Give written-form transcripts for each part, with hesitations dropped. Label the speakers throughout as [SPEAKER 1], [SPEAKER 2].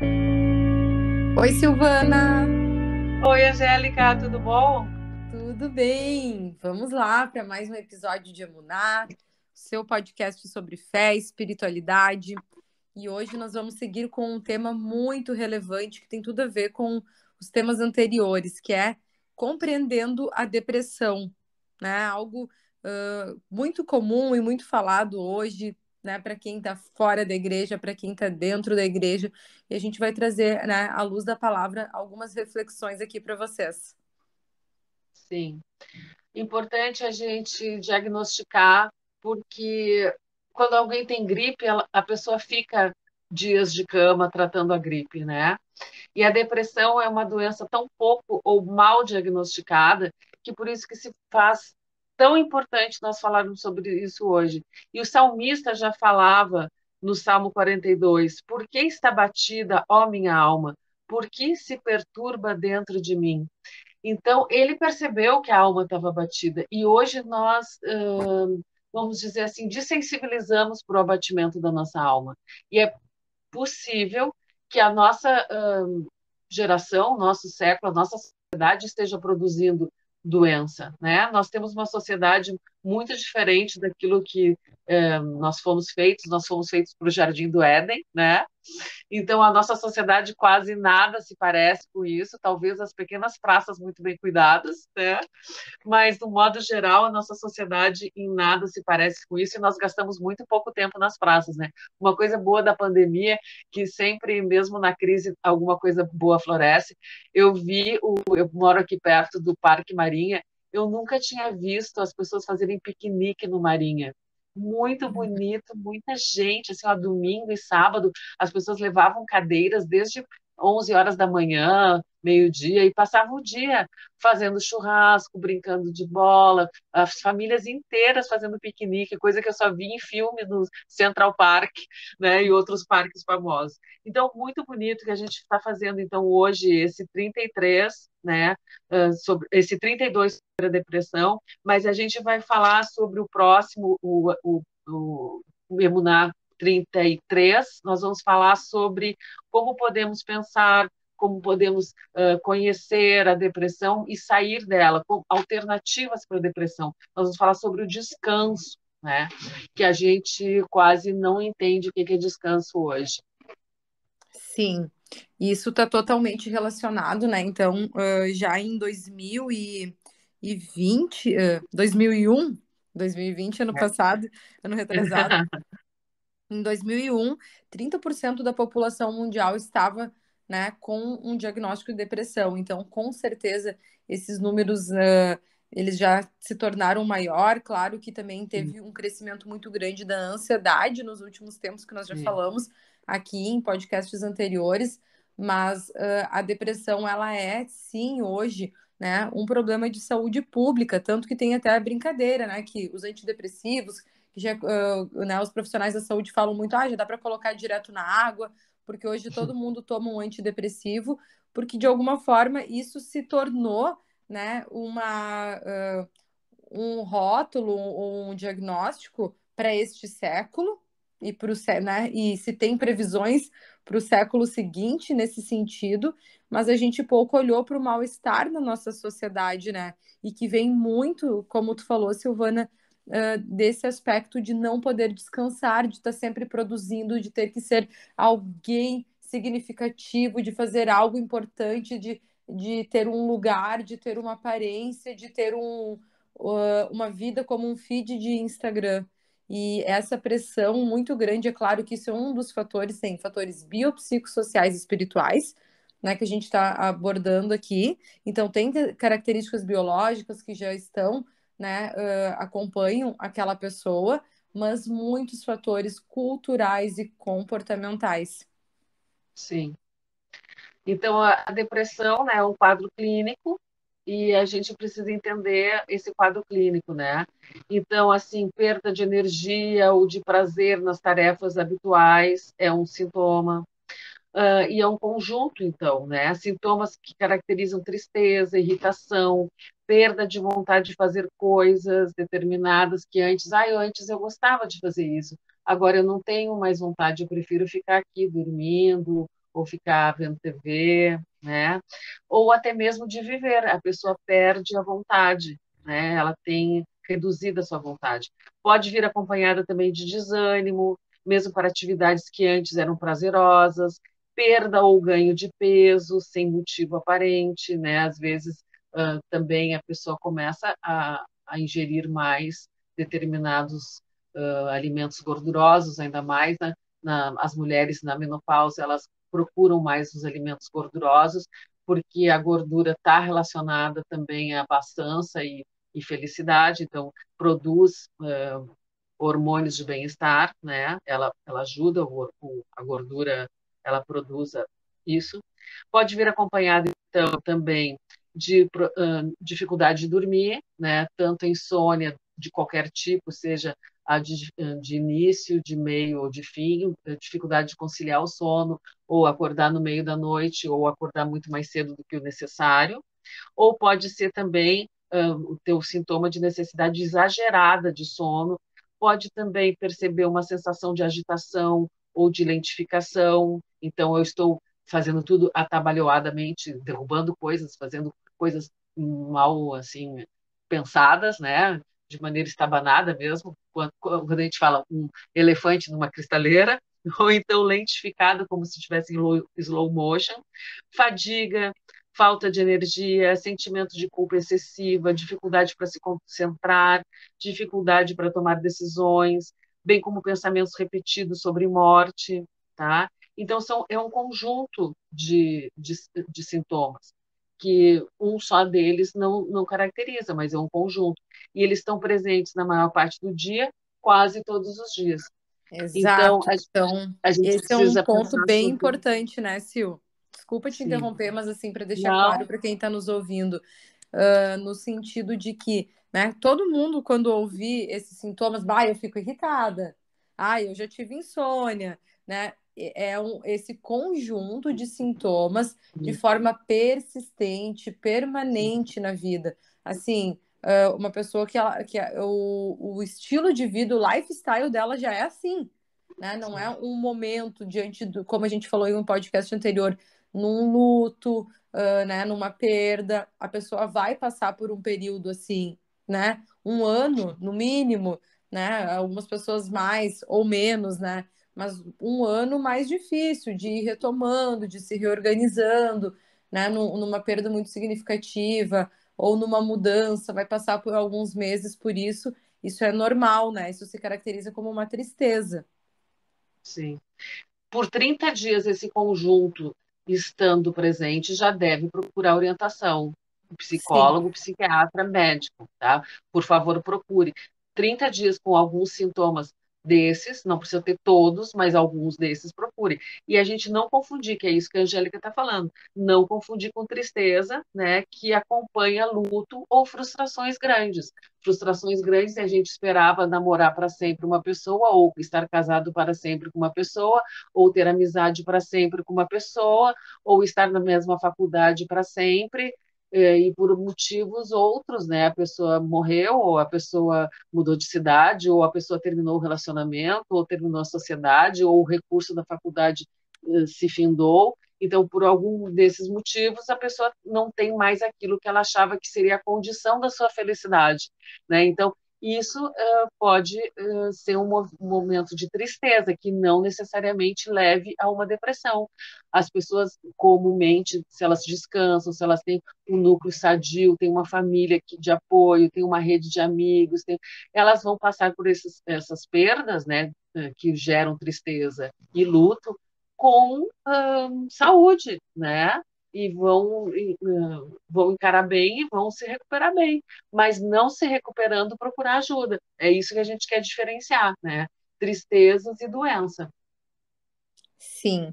[SPEAKER 1] Oi, Silvana!
[SPEAKER 2] Oi, Angélica, tudo bom?
[SPEAKER 1] Tudo bem? Vamos lá para mais um episódio de Emuná, seu podcast sobre fé e espiritualidade. E hoje nós vamos seguir com um tema muito relevante que tem tudo a ver com os temas anteriores, que é compreendendo a depressão, né? Algo muito comum e muito falado hoje, né? Para quem está fora da igreja, para quem está dentro da igreja. E a gente vai trazer, né, à luz da palavra, algumas reflexões aqui para vocês.
[SPEAKER 2] Sim. Importante a gente diagnosticar, porque quando alguém tem gripe, a pessoa fica dias de cama tratando a gripe, né? E a depressão é uma doença tão pouco ou mal diagnosticada, que por isso que se faz tão importante nós falarmos sobre isso hoje. E o salmista já falava no Salmo 42, por que está batida, ó minha alma? Por que se perturba dentro de mim? Então, ele percebeu que a alma estava batida. E hoje nós, vamos dizer assim, desensibilizamos para o abatimento da nossa alma. E é possível que a nossa geração, nosso século, a nossa sociedade esteja produzindo doença, né? Nós temos uma sociedade muito diferente daquilo que nós fomos feitos para o Jardim do Éden, né? Então, a nossa sociedade quase nada se parece com isso, talvez as pequenas praças muito bem cuidadas, né? Mas, no modo geral, a nossa sociedade em nada se parece com isso e nós gastamos muito pouco tempo nas praças, né? Uma coisa boa da pandemia, que sempre, mesmo na crise, alguma coisa boa floresce. Eu moro aqui perto do Parque Marinha, eu nunca tinha visto as pessoas fazerem piquenique no Marinha. Muito bonito, muita gente, assim, ó, domingo e sábado, as pessoas levavam cadeiras desde 11 horas da manhã, meio-dia, e passavam o dia fazendo churrasco, brincando de bola, as famílias inteiras fazendo piquenique, coisa que eu só vi em filme no Central Park, né, e outros parques famosos. Então, muito bonito que a gente está fazendo, então, hoje, esse 33, né, sobre esse 32 sobre a depressão, mas a gente vai falar sobre o próximo, o Emuná 33, nós vamos falar sobre como podemos pensar, como podemos conhecer a depressão e sair dela, com alternativas para a depressão. Nós vamos falar sobre o descanso, né? Que a gente quase não entende o que é descanso hoje.
[SPEAKER 1] Sim, isso está totalmente relacionado, né? Então, já em 2020, 2020, ano passado, ano retrasado, em 2001, 30% da população mundial estava, né, com um diagnóstico de depressão. Então, com certeza, esses números, eles já se tornaram maior. Claro que também
[SPEAKER 2] Sim,
[SPEAKER 1] teve um crescimento muito grande da ansiedade nos últimos tempos, que nós já
[SPEAKER 2] sim,
[SPEAKER 1] falamos aqui em podcasts anteriores, mas a depressão, ela é, sim, hoje, né, um problema de saúde pública, tanto que tem até a brincadeira, né, que os antidepressivos que já, né, os profissionais da saúde falam muito, já dá para colocar direto na água, porque hoje todo mundo toma um antidepressivo, porque de alguma forma isso se tornou, né, um rótulo, um diagnóstico para este século e né, e se tem previsões para o século seguinte nesse sentido, mas a gente pouco olhou para o mal-estar na nossa sociedade, né? E que vem muito, como tu falou, Silvana, desse aspecto de não poder descansar, de estar sempre produzindo, de ter que ser alguém significativo, de fazer algo importante, de ter um lugar, de ter uma aparência, de ter uma vida como um feed de Instagram. E essa pressão muito grande, é claro que isso é um dos fatores, tem fatores biopsicossociais e espirituais, né, que a gente está abordando aqui. Então, tem características biológicas que já estão, né, acompanham aquela pessoa, mas muitos fatores culturais e comportamentais.
[SPEAKER 2] sim. Então, a depressão, né, é um quadro clínico e a gente precisa entender esse quadro clínico, né? Então, assim, perda de energia ou de prazer nas tarefas habituais é um sintoma. E é um conjunto, então, né? Sintomas que caracterizam tristeza, irritação, perda de vontade de fazer coisas determinadas que antes, antes eu gostava de fazer isso, agora eu não tenho mais vontade, eu prefiro ficar aqui dormindo ou ficar vendo TV, né? Ou até mesmo de viver, a pessoa perde a vontade, né? Ela tem reduzida a sua vontade. Pode vir acompanhada também de desânimo, mesmo para atividades que antes eram prazerosas, perda ou ganho de peso sem motivo aparente, né? Às vezes também a pessoa começa a ingerir mais determinados alimentos gordurosos, ainda mais as mulheres na menopausa, elas procuram mais os alimentos gordurosos, porque a gordura está relacionada também à abastança e felicidade, então produz hormônios de bem-estar, né? Ela ajuda a gordura, ela produz isso. Pode vir acompanhado, então, também de dificuldade de dormir, né? Tanto insônia de qualquer tipo, seja a de início, de meio ou de fim, dificuldade de conciliar o sono, ou acordar no meio da noite, ou acordar muito mais cedo do que o necessário. Ou pode ser também o teu sintoma de necessidade exagerada de sono, pode também perceber uma sensação de agitação ou de lentificação, então eu estou fazendo tudo atabalhoadamente, derrubando coisas, fazendo coisas mal assim pensadas, né? De maneira estabanada mesmo, quando a gente fala um elefante numa cristaleira, ou então lentificado, como se estivesse em slow motion, fadiga, falta de energia, sentimento de culpa excessiva, dificuldade para se concentrar, dificuldade para tomar decisões, bem como pensamentos repetidos sobre morte, tá? Então, é um conjunto de sintomas, que um só deles não caracteriza, mas é um conjunto. E eles estão presentes na maior parte do dia, quase todos os dias. Então,
[SPEAKER 1] Exato. Então,
[SPEAKER 2] a gente
[SPEAKER 1] esse é um
[SPEAKER 2] precisa
[SPEAKER 1] ponto
[SPEAKER 2] pensar
[SPEAKER 1] bem
[SPEAKER 2] sobre.
[SPEAKER 1] importante, né, Sil? Desculpa te
[SPEAKER 2] Sim.
[SPEAKER 1] interromper, mas assim, para deixar claro
[SPEAKER 2] Não,
[SPEAKER 1] para quem está nos ouvindo, no sentido de que, né, todo mundo, quando ouvir esses sintomas, bah, eu fico irritada, eu já tive insônia, né? Esse conjunto de sintomas de forma persistente,
[SPEAKER 2] sim,
[SPEAKER 1] permanente na vida. Assim, uma pessoa o estilo de vida, o lifestyle dela já é assim, né? Não é
[SPEAKER 2] sim,
[SPEAKER 1] um momento diante do, como a gente falou em um podcast anterior, num luto, né? Numa perda, a pessoa vai passar por um período assim, né? Um ano, no mínimo, né? Algumas pessoas mais ou menos, né? Mas um ano mais difícil de ir retomando, de se reorganizando, né? Numa perda muito significativa ou numa mudança, vai passar por alguns meses por isso. Isso é normal, né? Isso se caracteriza como uma tristeza.
[SPEAKER 2] sim. Por 30 dias, esse conjunto estando presente já deve procurar orientação.
[SPEAKER 1] Sim.
[SPEAKER 2] Psicólogo, psiquiatra, médico, tá? Por favor, procure. 30 dias com alguns sintomas desses, não precisa ter todos, mas alguns desses procure. E a gente não confundir, que é isso que a Angélica está falando, não confundir com tristeza, né, que acompanha luto ou frustrações grandes. Frustrações grandes, a gente esperava namorar para sempre uma pessoa, ou estar casado para sempre com uma pessoa, ou ter amizade para sempre com uma pessoa, ou estar na mesma faculdade para sempre, e por motivos outros, né? A pessoa morreu, ou a pessoa mudou de cidade, ou a pessoa terminou o relacionamento, ou terminou a sociedade, ou o recurso da faculdade se findou. Então, por algum desses motivos, a pessoa não tem mais aquilo que ela achava que seria a condição da sua felicidade, né? Então, isso pode ser um momento de tristeza, que não necessariamente leve a uma depressão. As pessoas, comumente, se elas descansam, se elas têm um núcleo sadio, têm uma família de apoio, têm uma rede de amigos, elas vão passar por essas perdas, né, que geram tristeza e luto, com saúde, né? E vão encarar bem e vão se recuperar bem, mas não se recuperando, procurar ajuda. É isso que a gente quer diferenciar, né? Tristezas e doença.
[SPEAKER 1] Sim.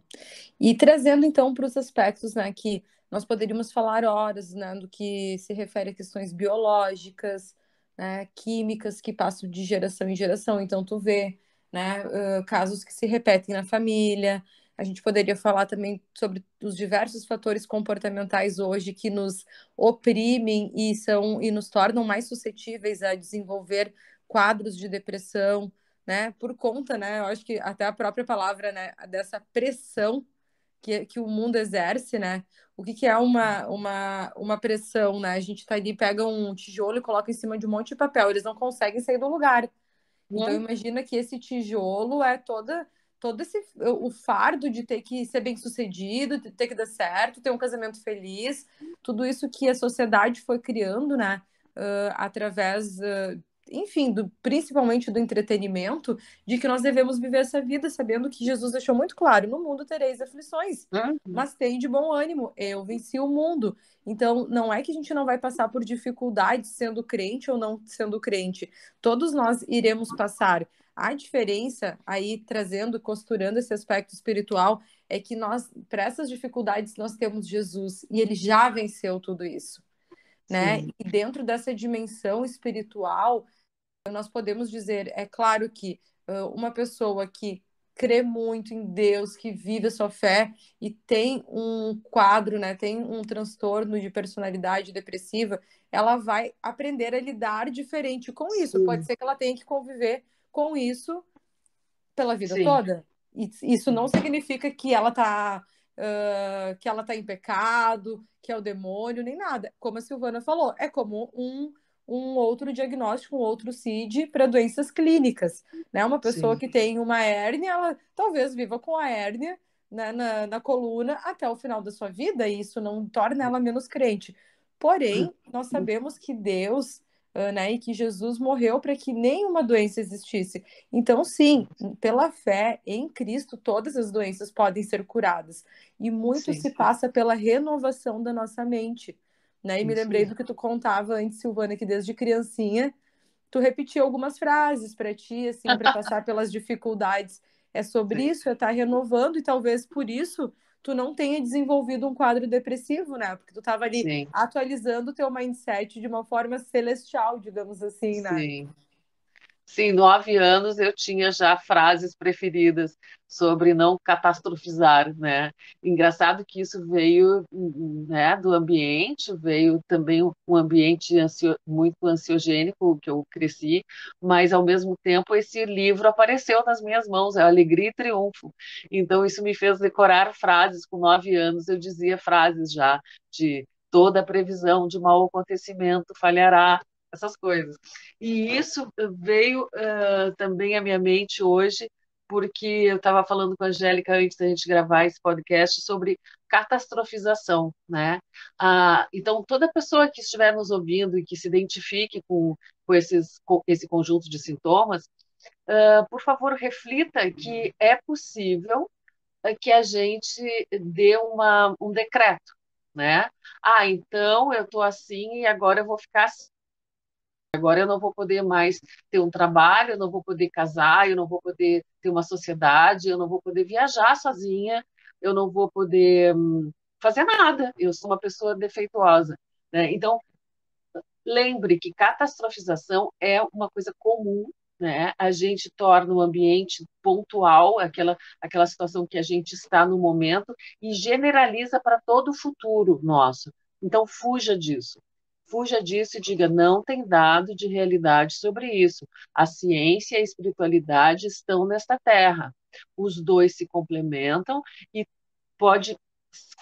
[SPEAKER 1] E trazendo então para os aspectos, né, que nós poderíamos falar horas, né, do que se refere a questões biológicas, né, químicas que passam de geração em geração. Então tu vê, né, casos que se repetem na família. A gente poderia falar também sobre os diversos fatores comportamentais hoje que nos oprimem e nos tornam mais suscetíveis a desenvolver quadros de depressão, né? Por conta, né? Eu acho que até a própria palavra, né? Dessa pressão que o mundo exerce, né? O que é uma pressão, né? A gente tá ali, pega um tijolo e coloca em cima de um monte de papel, eles não conseguem sair do lugar. Então
[SPEAKER 2] Hum,
[SPEAKER 1] imagina que esse tijolo é todo esse o fardo de ter que ser bem sucedido, de ter que dar certo, ter um casamento feliz, tudo isso que a sociedade foi criando, né? Através, enfim, principalmente do entretenimento, de que nós devemos viver essa vida sabendo que Jesus deixou muito claro: no mundo tereis aflições,
[SPEAKER 2] hum,
[SPEAKER 1] mas tem de bom ânimo, eu venci o mundo. Então, não é que a gente não vai passar por dificuldades sendo crente ou não sendo crente. Todos nós iremos passar. A diferença aí, trazendo, costurando esse aspecto espiritual, é que nós, para essas dificuldades, nós temos Jesus e ele já venceu tudo isso, né?
[SPEAKER 2] sim,
[SPEAKER 1] E dentro dessa dimensão espiritual, nós podemos dizer, é claro que uma pessoa que crê muito em Deus, que vive a sua fé e tem um quadro, né, tem um transtorno de personalidade depressiva, ela vai aprender a lidar diferente com isso. Pode
[SPEAKER 2] sim,
[SPEAKER 1] ser que ela tenha que conviver com isso pela vida
[SPEAKER 2] sim,
[SPEAKER 1] toda. E isso não significa que que ela tá em pecado, que é o demônio, nem nada. Como a Silvana falou, é como um outro diagnóstico, um outro CID para doenças clínicas, né? Uma pessoa
[SPEAKER 2] sim,
[SPEAKER 1] que tem uma hérnia, ela talvez viva com a hérnia, né, na coluna até o final da sua vida, e isso não torna ela menos crente. Porém, nós sabemos que Deus, né, e que Jesus morreu para que nenhuma doença existisse. Então, sim, pela fé em Cristo, todas as doenças podem ser curadas. E muito
[SPEAKER 2] sim,
[SPEAKER 1] se passa pela renovação da nossa mente. Né? E me
[SPEAKER 2] isso
[SPEAKER 1] lembrei
[SPEAKER 2] mesmo.
[SPEAKER 1] do que tu contava antes, Silvana, que desde criancinha tu repetia algumas frases para ti, assim, para passar pelas dificuldades. É sobre
[SPEAKER 2] Sim,
[SPEAKER 1] isso, é estar renovando, e talvez por isso tu não tenha desenvolvido um quadro depressivo, né? Porque tu estava ali
[SPEAKER 2] sim,
[SPEAKER 1] atualizando o teu mindset de uma forma celestial, digamos assim, né?
[SPEAKER 2] sim. Sim, 9 anos eu tinha já frases preferidas sobre não catastrofizar, né? Engraçado que isso veio, né, do ambiente, veio também um ambiente muito ansiogênico que eu cresci, mas ao mesmo tempo esse livro apareceu nas minhas mãos, é Alegria e Triunfo. Então isso me fez decorar frases. Com 9 anos eu dizia frases já de toda previsão de mau acontecimento falhará, essas coisas. E isso veio também à minha mente hoje, porque eu estava falando com a Angélica antes da gente gravar esse podcast sobre catastrofização, né? Então, toda pessoa que estiver nos ouvindo e que se identifique com esse conjunto de sintomas, por favor, reflita que é possível que a gente dê um decreto, né? Então eu estou assim e agora eu vou ficar assim. Agora eu não vou poder mais ter um trabalho, eu não vou poder casar, eu não vou poder ter uma sociedade, eu não vou poder viajar sozinha, eu não vou poder fazer nada. Eu sou uma pessoa defeituosa, né? Então, lembre que catastrofização é uma coisa comum, né? A gente torna o ambiente pontual, aquela situação que a gente está no momento, e generaliza para todo o futuro nosso. Então, fuja disso. Fuja disso e diga: não tem dado de realidade sobre isso. A ciência e a espiritualidade estão nesta terra. Os dois se complementam e pode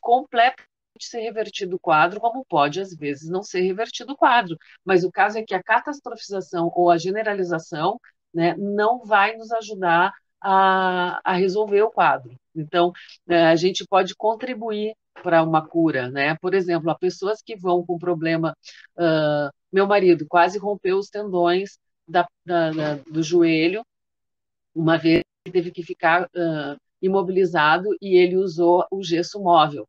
[SPEAKER 2] completamente ser revertido o quadro, como pode, às vezes, não ser revertido o quadro. Mas o caso é que a catastrofização ou a generalização, né, não vai nos ajudar a resolver o quadro. Então, a gente pode contribuir para uma cura, né? Por exemplo, há pessoas que vão com problema. Meu marido quase rompeu os tendões do joelho uma vez, ele teve que ficar imobilizado e ele usou o gesso móvel.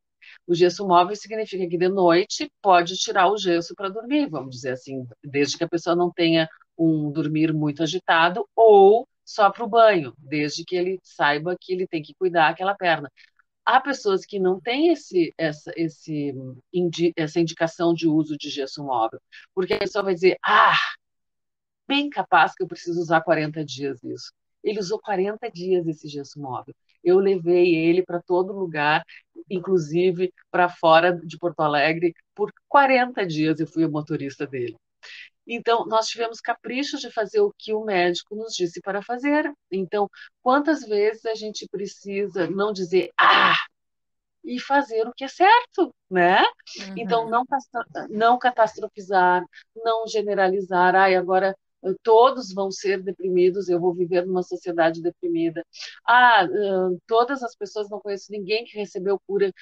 [SPEAKER 2] O gesso móvel significa que de noite pode tirar o gesso para dormir, vamos dizer assim, desde que a pessoa não tenha um dormir muito agitado ou só para o banho, desde que ele saiba que ele tem que cuidar daquela perna. Há pessoas que não têm essa indicação de uso de gesso móvel, porque a pessoa vai dizer: bem capaz que eu preciso usar 40 dias isso. Ele usou 40 dias esse gesso móvel. Eu levei ele para todo lugar, inclusive para fora de Porto Alegre, por 40 dias eu fui o motorista dele. Então, nós tivemos capricho de fazer o que o médico nos disse para fazer. Então, quantas vezes a gente precisa não dizer: e fazer o que é certo, né? Então,
[SPEAKER 1] Uhum.
[SPEAKER 2] não catastrofizar, não generalizar, ai, agora todos vão ser deprimidos, eu vou viver numa sociedade deprimida. Todas as pessoas, não conheço ninguém que recebeu cura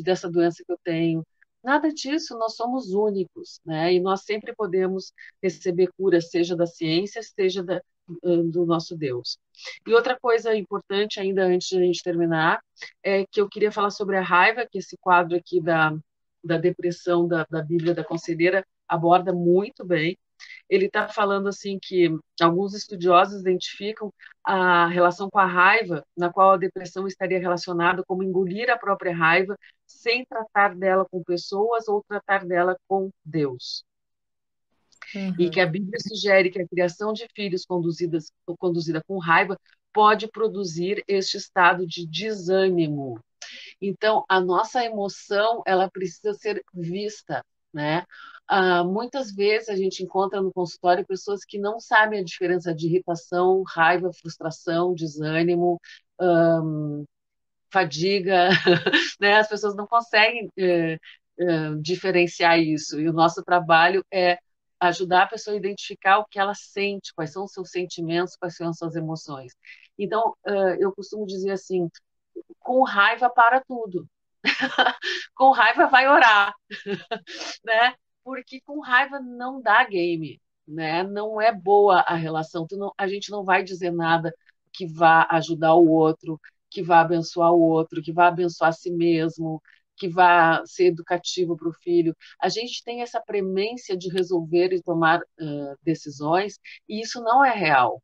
[SPEAKER 2] dessa doença que eu tenho. Nada disso, nós somos únicos, né? E nós sempre podemos receber cura, seja da ciência, seja do nosso Deus. E outra coisa importante, ainda antes de a gente terminar, é que eu queria falar sobre a raiva, que esse quadro aqui da depressão da Bíblia da Conselheira aborda muito bem. Ele está falando assim que alguns estudiosos identificam a relação com a raiva, na qual a depressão estaria relacionada como engolir a própria raiva sem tratar dela com pessoas ou tratar dela com Deus. E que
[SPEAKER 1] Uhum.
[SPEAKER 2] a Bíblia sugere que a criação de filhos conduzida com raiva pode produzir este estado de desânimo. Então, a nossa emoção, ela precisa ser vista, né? Muitas vezes a gente encontra no consultório pessoas que não sabem a diferença de irritação, raiva, frustração, desânimo, fadiga, né? As pessoas não conseguem diferenciar isso. E o nosso trabalho é ajudar a pessoa a identificar o que ela sente, quais são os seus sentimentos, quais são as suas emoções. Então, eu costumo dizer assim, com raiva para tudo. Com raiva vai orar, né? Porque com raiva não dá game, né? Não é boa a relação. A gente não vai dizer nada que vá ajudar o outro, que vá abençoar o outro, que vá abençoar a si mesmo, que vá ser educativo para o filho. A gente tem essa premência de resolver e tomar decisões, e isso não é real.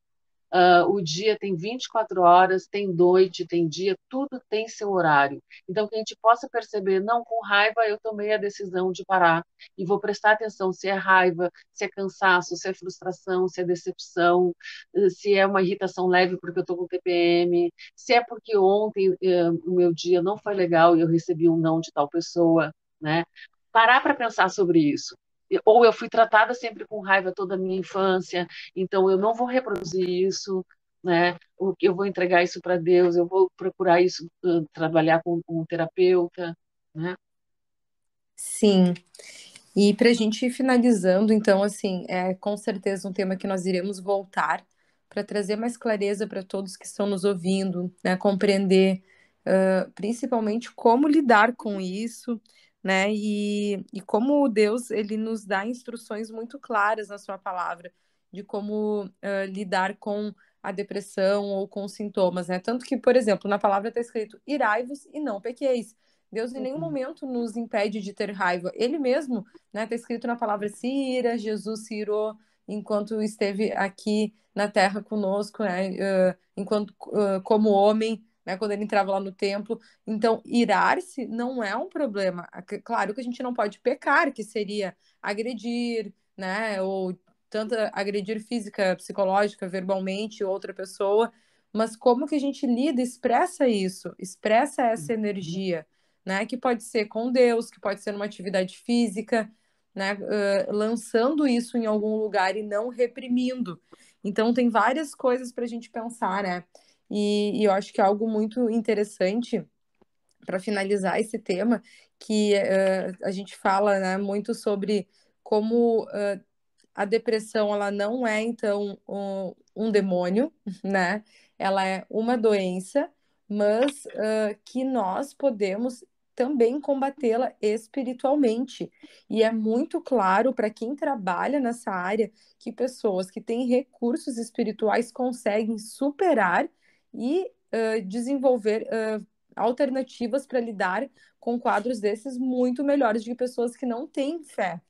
[SPEAKER 2] O dia tem 24 horas, tem noite, tem dia, tudo tem seu horário. Então, que a gente possa perceber, não, com raiva eu tomei a decisão de parar e vou prestar atenção se é raiva, se é cansaço, se é frustração, se é decepção, se é uma irritação leve porque eu estou com TPM, se é porque ontem o meu dia não foi legal e eu recebi um não de tal pessoa, né? Parar para pensar sobre isso. Ou eu fui tratada sempre com raiva toda a minha infância, então eu não vou reproduzir isso, né? Eu vou entregar isso para Deus, eu vou procurar isso, trabalhar com um terapeuta, né?
[SPEAKER 1] Sim. E para a gente ir finalizando, então, assim, é com certeza um tema que nós iremos voltar para trazer mais clareza para todos que estão nos ouvindo, né? Compreender, principalmente como lidar com isso, né? E como Deus ele nos dá instruções muito claras na sua palavra de como lidar com a depressão ou com os sintomas, né? Tanto que, por exemplo, na palavra está escrito: irai-vos e não pequeis. Deus em nenhum
[SPEAKER 2] Uhum.
[SPEAKER 1] momento nos impede de ter raiva. Ele mesmo, né, está escrito na palavra se ira, Jesus se irou enquanto esteve aqui na terra conosco, né, enquanto como homem, né, quando ele entrava lá no templo. Então, irar-se não é um problema. Claro que a gente não pode pecar, que seria agredir, né, ou tanto agredir física, psicológica, verbalmente outra pessoa, mas como que a gente lida, expressa isso, expressa essa energia, né? Que pode ser com Deus, que pode ser numa atividade física, né? Lançando isso em algum lugar e não reprimindo. Então, tem várias coisas para a gente pensar, né? E eu acho que é algo muito interessante para finalizar esse tema, que a gente fala, né, muito sobre como a depressão ela não é então um demônio, né? Ela é uma doença, mas que nós podemos também combatê-la espiritualmente. E é muito claro para quem trabalha nessa área que pessoas que têm recursos espirituais conseguem superar e desenvolver alternativas para lidar com quadros desses muito melhores do que pessoas que não têm fé,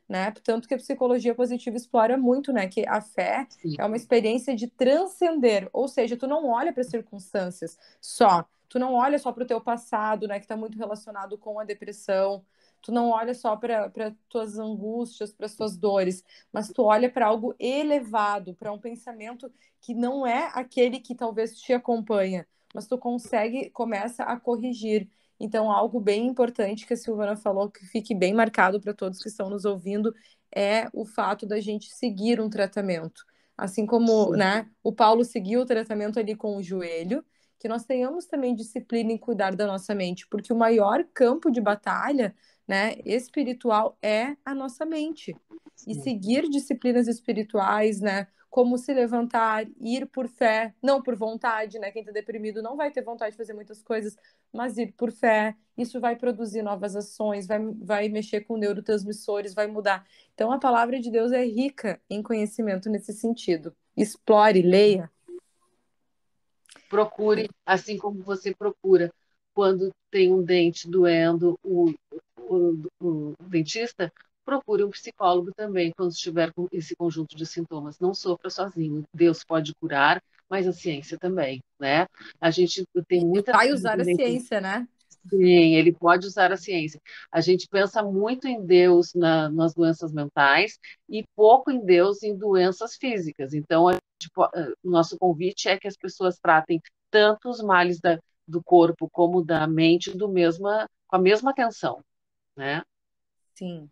[SPEAKER 1] né? Tanto que a psicologia positiva explora muito, né? Que a fé
[SPEAKER 2] Sim.
[SPEAKER 1] é uma experiência de transcender, ou seja, tu não olha para as circunstâncias só, tu não olha só para o teu passado, né? Que está muito relacionado com a depressão, tu não olha só para tuas angústias, para as tuas dores, mas tu olha para algo elevado, para um pensamento que não é aquele que talvez te acompanha, mas tu consegue, começa a corrigir. Então, algo bem importante que a Silvana falou, que fique bem marcado para todos que estão nos ouvindo, é o fato da gente seguir um tratamento. Assim como,
[SPEAKER 2] Sim.
[SPEAKER 1] né, o Paulo seguiu o tratamento ali com o joelho, que nós tenhamos também disciplina em cuidar da nossa mente, porque o maior campo de batalha, né, espiritual é a nossa mente. E
[SPEAKER 2] Sim.
[SPEAKER 1] seguir disciplinas espirituais, né, como se levantar, ir por fé, não por vontade, né? Quem está deprimido não vai ter vontade de fazer muitas coisas, mas ir por fé, isso vai produzir novas ações, vai mexer com neurotransmissores, vai mudar. Então, a palavra de Deus é rica em conhecimento nesse sentido. Explore, leia.
[SPEAKER 2] Procure, assim como você procura quando tem um dente doendo, o dentista, procure um psicólogo também quando estiver com esse conjunto de sintomas. Não sofra sozinho. Deus pode curar, mas a ciência também, né? A gente tem
[SPEAKER 1] E
[SPEAKER 2] muita
[SPEAKER 1] vai usar a ciência, né?
[SPEAKER 2] Sim, ele pode usar a ciência. A gente pensa muito em Deus nas doenças mentais e pouco em Deus em doenças físicas. Então, o nosso convite é que as pessoas tratem tanto os males do corpo como da mente com a mesma atenção, né?
[SPEAKER 1] Sim,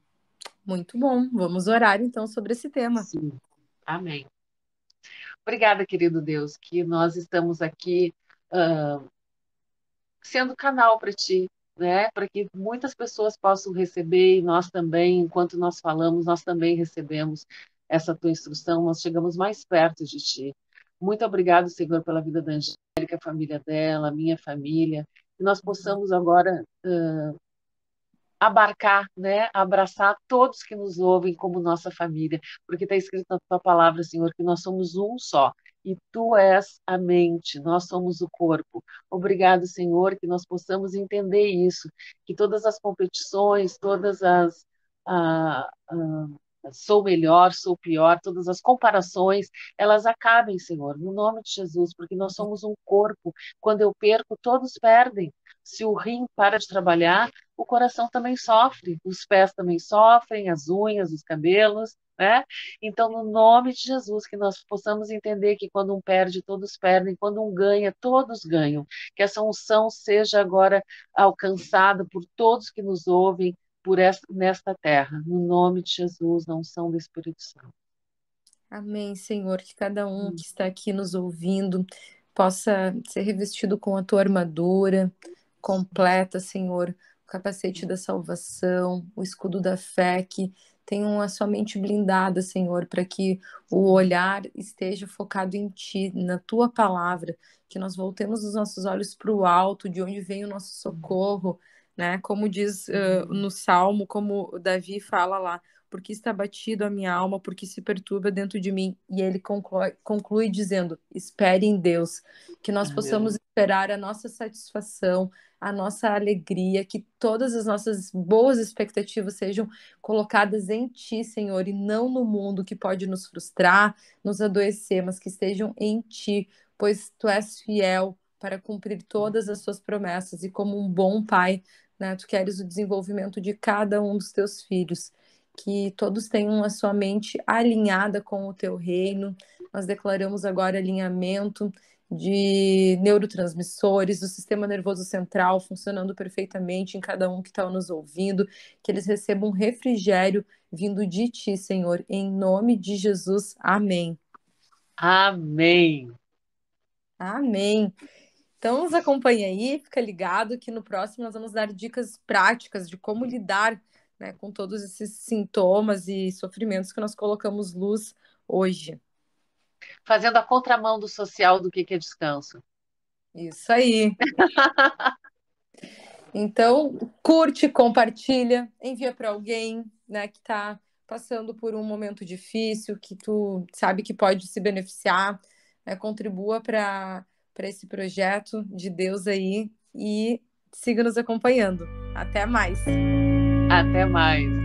[SPEAKER 1] muito bom. Vamos orar então sobre esse tema.
[SPEAKER 2] Sim, amém. Obrigada, querido Deus, que nós estamos aqui sendo canal para ti, né? Para que muitas pessoas possam receber e nós também, enquanto nós falamos, nós também recebemos essa tua instrução, nós chegamos mais perto de ti. Muito obrigado, Senhor, pela vida da Angélica, a família dela, a minha família, que nós possamos agora abarcar, né, abraçar todos que nos ouvem como nossa família, porque está escrito na tua palavra, Senhor, que nós somos um só, e tu és a mente, nós somos o corpo. Obrigado, Senhor, que nós possamos entender isso, que todas as competições, todas as sou melhor, sou pior, todas as comparações, elas acabem, Senhor, no nome de Jesus, porque nós somos um corpo. Quando eu perco, todos perdem. Se o rim para de trabalhar, o coração também sofre, os pés também sofrem, as unhas, os cabelos, né? Então, no nome de Jesus, que nós possamos entender que quando um perde, todos perdem, quando um ganha, todos ganham. Que essa unção seja agora alcançada por todos que nos ouvem nesta terra, no nome de Jesus, na unção do Espírito Santo.
[SPEAKER 1] Amém, Senhor, que cada um que está aqui nos ouvindo possa ser revestido com a tua armadura completa, Senhor, o capacete da salvação, o escudo da fé, que tenham a sua mente blindada, Senhor, para que o olhar esteja focado em Ti, na Tua palavra, que nós voltemos os nossos olhos para o alto, de onde vem o nosso socorro, né? Como diz no Salmo, como Davi fala lá, porque está batido a minha alma, porque se perturba dentro de mim. E ele conclui dizendo: espere em Deus, que nós possamos esperar a nossa satisfação, a nossa alegria, que todas as nossas boas expectativas sejam colocadas em Ti, Senhor, e não no mundo que pode nos frustrar, nos adoecer, mas que estejam em Ti, pois Tu és fiel para cumprir todas as Suas promessas e como um bom Pai, né, Tu queres o desenvolvimento de cada um dos Teus filhos, que todos tenham a sua mente alinhada com o Teu reino. Nós declaramos agora alinhamento de neurotransmissores, do sistema nervoso central funcionando perfeitamente em cada um que está nos ouvindo, que eles recebam refrigério vindo de Ti, Senhor, em nome de Jesus. Amém.
[SPEAKER 2] Amém.
[SPEAKER 1] Amém. Então, nos acompanha aí, fica ligado que no próximo nós vamos dar dicas práticas de como lidar, né, com todos esses sintomas e sofrimentos que nós colocamos luz hoje.
[SPEAKER 2] Fazendo a contramão do social do que é descanso.
[SPEAKER 1] Isso aí. Então, curte, compartilha, envia para alguém, né, que está passando por um momento difícil, que tu sabe que pode se beneficiar, né, contribua para esse projeto de Deus aí e siga nos acompanhando. Até mais.
[SPEAKER 2] Até mais.